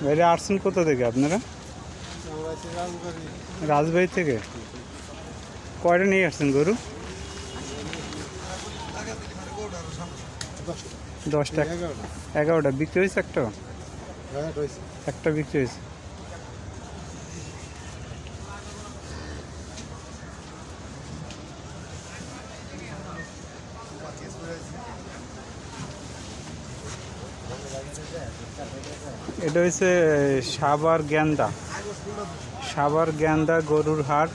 বাইরে আসছেন কোথা থেকে আপনারা? রাজবাড়ি থেকে। কয়টা নিয়ে আসছেন গরু? 10টা। 11টা বিক্রি হয়েছে? একটা বিক্রি হয়েছে। এটা হচ্ছে সাভার গেন্দা গরুর হাট,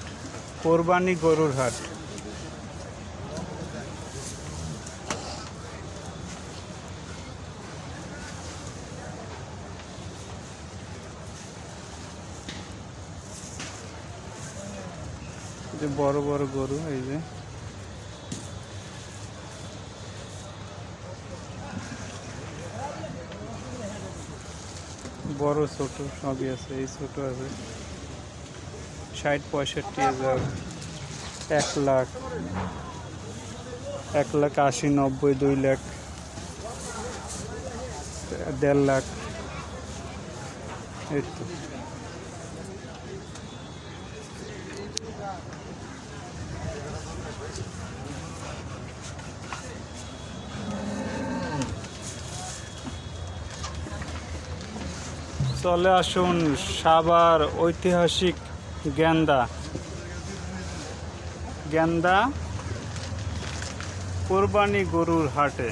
কোরবানি গরুর হাট। যে বড় বড় গরু, এই যে বড় ছোট সবই আছে। এই ছোট আছে 60-65 হাজার, 1 লাখ, 1,80,000, 90, 2 লাখ, 1.5 লাখ। এই তো চলে আসুন সাভার ঐতিহাসিক গেন্দা কোরবানি গরুর হাটে।